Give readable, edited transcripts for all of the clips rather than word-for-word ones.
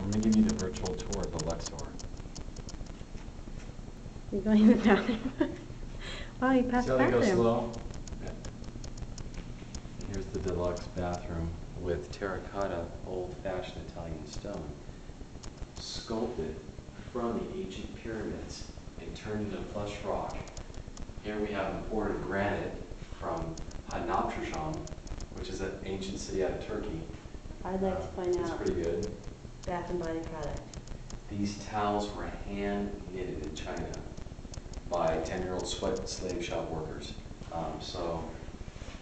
I'm going to give you the virtual tour of the Luxor. You going in the bathroom? Wow, you passed the See how they go bathroom. slow? Yeah. Here's the deluxe bathroom with terracotta, old-fashioned Italian stone, sculpted from the ancient pyramids and turned into flush rock. Here we have imported granite from Hanaptrusham, which is an ancient city out of Turkey. I'd like to find It's out pretty good. Bath and Body product. These towels were hand knitted in China by 10-year-old sweat slave shop workers. So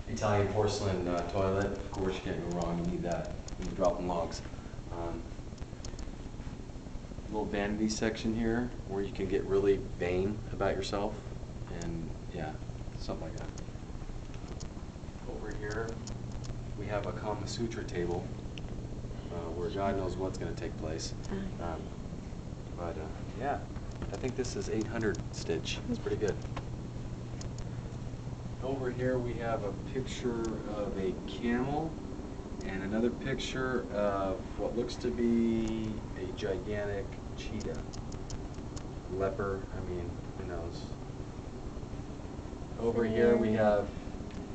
Italian porcelain toilet, of course you can't go wrong, you need that when you're dropping logs. Little vanity section here where you can get really vain about yourself, and yeah, something like that. Over here we have a Kama Sutra table where God knows what's going to take place. Yeah, I think this is 800 stitch. It's pretty good. Over here we have a picture of a camel and another picture of what looks to be a gigantic cheetah. Leopard, I mean, who knows. Over here we have,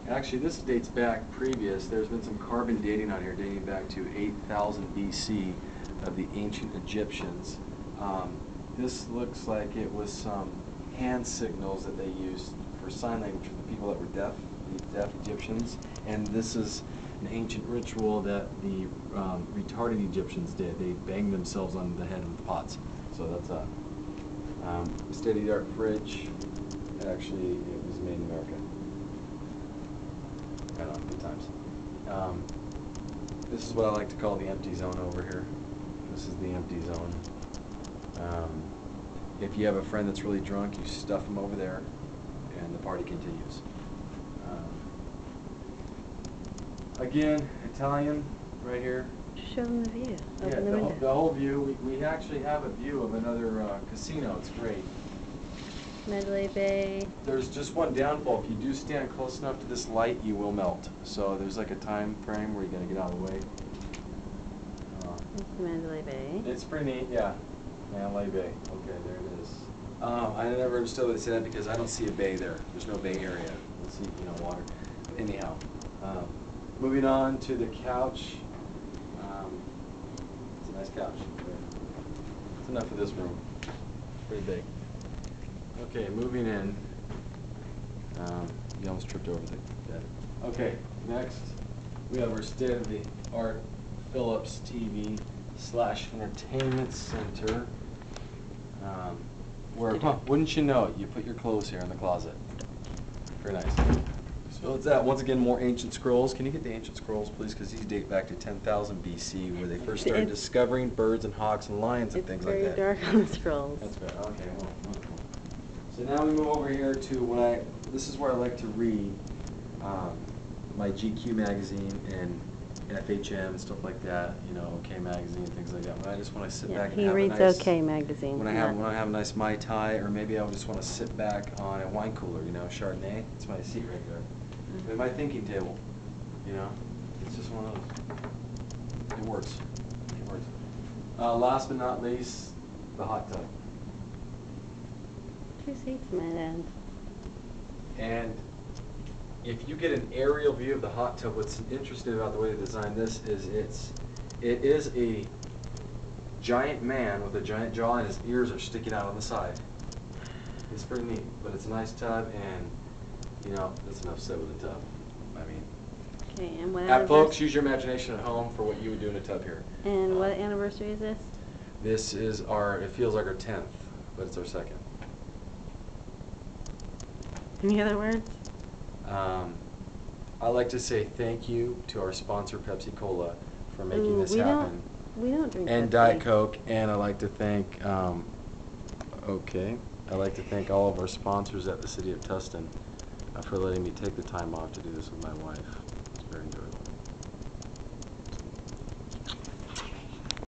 actually this dates back previous, there's been some carbon dating on here dating back to 8000 BC of the ancient Egyptians. This looks like it was some hand signals that they used for sign language for the people that were deaf, the deaf Egyptians. And this is an ancient ritual that the retarded Egyptians did. They banged themselves on the head with pots. So that's a state-of-the-art fridge. Actually, it was made in America. I don't know, good times. This is what I like to call the empty zone over here. This is the empty zone. If you have a friend that's really drunk, you stuff them over there, and the party continues. Again, Italian, right here. Show them the view. Yeah, Open the window. the whole view. We actually have a view of another casino. It's great. Mandalay Bay. There's just one downfall. If you do stand close enough to this light, you will melt. So there's like a time frame where you got to get out of the way. It's Mandalay Bay. It's pretty neat, yeah. Mandalay Bay. Okay, there it is. I never understood why they say that because I don't see a bay there. There's no bay area. You'll see, water. Anyhow, moving on to the couch. It's a nice couch. It's enough for this room. Pretty big. Okay, moving in. You almost tripped over the bed. Okay, next we have our state-of-the-art Philips TV / entertainment center. Where, wouldn't you know it, you put your clothes here in the closet. Very nice. So it's that. Once again, more ancient scrolls. Can you get the ancient scrolls, please? Because these date back to 10,000 BC, where they first started discovering birds and hawks and lions and things like that. It's very dark on the scrolls. That's good. Okay, well, wonderful. So now we move over here to this is where I like to read my GQ magazine and FHM and stuff like that, OK magazine, things like that. When I just want to sit back and have a nice... He reads OK magazine. When I have a nice Mai Tai, or maybe I just want to sit back on a wine cooler, Chardonnay. It's my seat right there. It's my thinking table, It's just one of those. It works. It works. Last but not least, the hot tub. 2 seats, my end. And if you get an aerial view of the hot tub, what's interesting about the way they designed this is it is a giant man with a giant jaw and his ears are sticking out on the side. It's pretty neat, but it's a nice tub, and that's enough said with a tub. I mean, okay, and what folks, use your imagination at home for what you would do in a tub here. And what anniversary is this? This is it feels like our 10th, but it's our 2nd. Any other words? I'd like to say thank you to our sponsor, Pepsi Cola, for making this happen. We don't drink and Pepsi. Diet Coke, and I'd like to thank, I'd like to thank all of our sponsors at the City of Tustin for letting me take the time off to do this with my wife.